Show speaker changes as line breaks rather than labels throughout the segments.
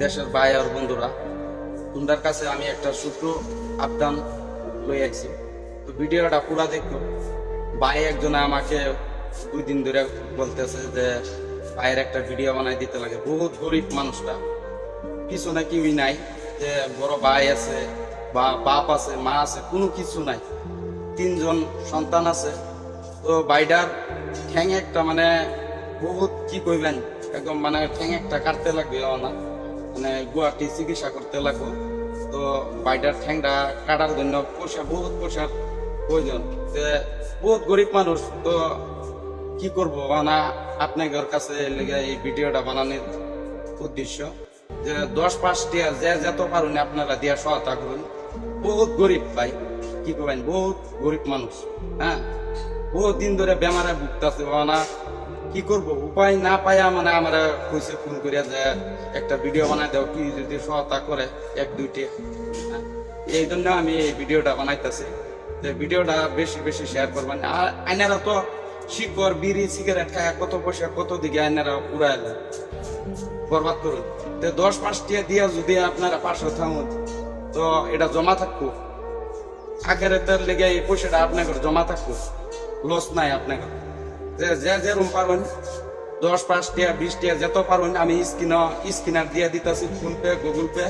দেশের ভাই আর বন্ধুরা, তোমরা কাছে আমি একটা ছোট্ট আবদান লই আইছি। তো ভিডিওটা পুরা দেখো। ভাই একজনে আমাকে 2 দিন ধরে বলতেছে যে ভাইয়ের একটা ভিডিও বানাই দিতে লাগে। বহুত গরিব মানুষটা, পিছনে কেউই নাই, যে বড় ভাই আছে বা বাপ আছে, মা আছে, কোনো কিছু নাই। 3 জন সন্তান আছে। তো ভাইটার ঠ্যাং একটা মানে বহুত কি কইবেন, একদম মানে ঠ্যাং একটা কাটতে লাগবে না, মানে গুয়াহাটি চিকিৎসা করতে লাগবো। তো ভাইটার ঠ্যাংটা কাটার জন্য বহুত পয়সার প্রয়োজন। বহুত গরিব মানুষ। তো কি করবো মানে আপনাদের কাছে লেগে এই ভিডিওটা বানানোর উদ্দেশ্য যে 10-5 টিয়া যে যত পারুন আপনারা দিয়া সহায়তা করুন। বহুত গরিব ভাই, কি করবেন, বহুত গরিব মানুষ। হ্যাঁ, বহুত দিন ধরে বেমারে ভুগতেছে। না কি করব, উপায় না পাইয়া মানে আমার কইছে ফোন করিয়া যে একটা ভিডিও বানাই দাও, কি যদি সহায়তা করে 1-2টি। এই জন্য আমি এই ভিডিওটা বানাইতেছি। যে ভিডিওটা বেশি বেশি শেয়ার করবেন। আর আইনারা তো শিকড় বিড়ি সিগারেট খায় কত পয়সা কত দিকে আইনারা উড়াইলেন, বরবাদ করুন। 10-5 টিয়া দিয়া যদি আপনারা 500 থাকুন, তো এটা জমা থাকবো। আখেরাতের লেগে এই পয়সাটা আপনাদের জমা থাকবো, লস নাই আপনাদের। যে যেরকম পারবেন 10-5 টিয়া 20 টিয়া যত পারবেন আমি স্ক্যানার দিয়ে দিতেছি, ফোন পে গুগল পে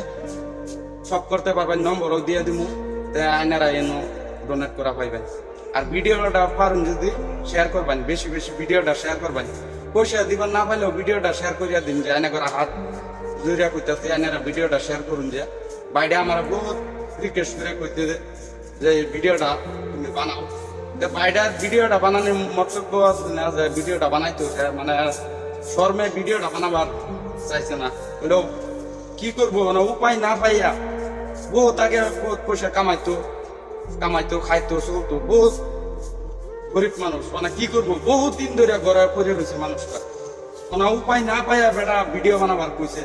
সব করতে পারবেন, নম্বরও দিয়ে দিব। আইনারা এনো ডোনেট করা পাইবেন। আর ভিডিওটা পারেন যদি শেয়ার করবেন, বেশি বেশি ভিডিওটা শেয়ার করবেন। পয়সা দিবেন না পাইলেও ভিডিওটা শেয়ার করিয়া দিন, যে আইনা করে হাত জুড়িয়া কইতেছে আইনারা ভিডিওটা শেয়ার করুন। যে বাইরে আমার বহুত রিকোয়েস্ট করে কইতে যে এই ভিডিওটা তুমি বানাও। বাইরের ভিডিওটা বানানোর মন্তব্য আছে না, যে ভিডিওটা বানাইতে মানে শর্মে ভিডিওটা বানাবার চাইছে না। ওইটাও কি করবো মানে উপায় না পাইয়া বহুত আগে বহুত পয়সা কামাইতো খাইতো চলতো। বহুত গরিব মানুষ, মানে কি করবো, বহুত দিন ধরে ঘরে পড়ে রয়েছে মানুষটা, মানে উপায় না পাইয়া বেটা ভিডিও বানাবার কইছে।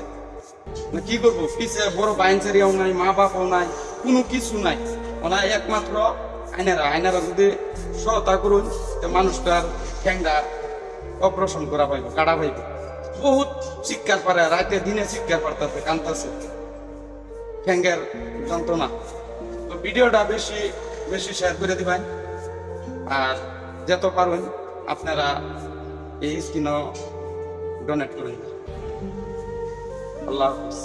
মানে কি করবো, পিছে বড় বাইনসারিয়াও নাই, মা বাপও নাই, কোনো কিছু নাই। মানে একমাত্র আইনারা যদি সহায়তা করুন, মানুষটার ঠ্যাংটা অপারেশন করা পাইব, কাটা পাইব। বহুত চিৎকার পারে, রাতে দিনে চিৎকার পারতেছে, কান্দতেছে, ঠ্যাঙ্গের যন্ত্রণা। তো ভিডিওটা বেশি বেশি শেয়ার করে দিবেন। আর যত পারবেন আপনারা এই স্ক্রিনও ডোনেট করুন। আল্লাহ হাফিজ।